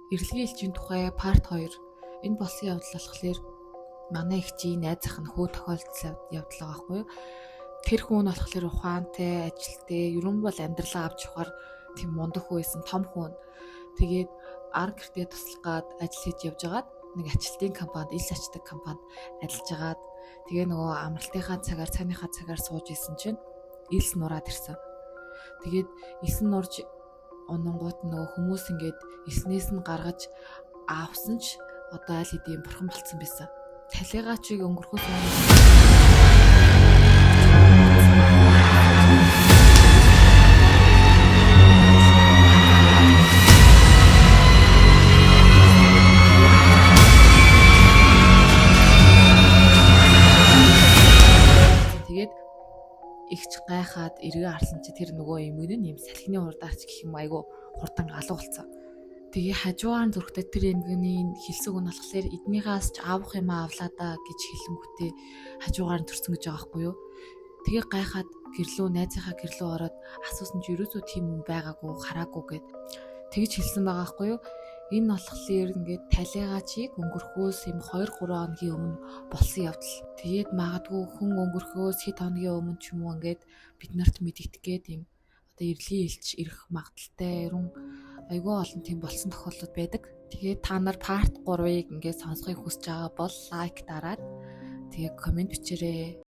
Эрэлгийн элчийн тухай part 2. Энэ болсон явдал болохоор манай ихчийн найз ах нь хөө тохиолдсон явдал байгаа байхгүй юу? Тэр хүн нь болохоор ухаантай, ажилтай, ерөн бол амьдралаа авч явахаар тийм мундаг хүн байсан, том хүн. Тэгээд ар гэртээ туслахад ажил хийж явж байгаад нэг ажилтны компанид, ил ачдаг компанид ажиллаж байгаад тэгээ нөгөө амралтынхаа цагаар, цайныхаа цагаар сууж исэн чинь илс нураад ирсэн. Тэгээд илс нь нурж ононгууд нөгөө хүмүүс ингээд илснээс нь гаргаж авсан ч одоо аль хэдийн бурхан болцсон байсан. Талигаачийг өнгөрөхөөс тэгээд ихч гайхаад эргээ харсан чи тэр нөгөө эмгэн нь юм салхины хурдаарч гэх юм айгу хурдан алуу болсон. Тэгээ хажуугаар зүрхтэй тэр эмгэний хэлсэг нь болохоор эднийхээс ч авах юм авлаа да гэж хэлэнгүүтээ хажуугаар нь төрсөн гэж байгаа байхгүй юу. Тэгээ гайхаад гэрлөө найзынхаа гэрлөө ороод асуусан чи ерөөсөө тийм юм байгаагүй хараагүй гэд тэгж хэлсэн байгаа байхгүй юу. Энэ болохоор ингээд талигаачийг өнгөрөхөөс юм 2-3 хоногийн өмнө болсон явдал. Тэгээд магадгүй хүн өнгөрөхөөс хэд хоногийн өмнө ч юм уу ингээд бид нарт мэдэгдэх гээд юм одоо эрлийн элч ирэх магадaltaй ерөн айгүй олон тийм болсон тохиолдол байдаг. Тэгээд та нар part 3-ыг ингээд сонсохыг хүсэж байгаа бол лайк дараад тэгээд комент бичээрэй.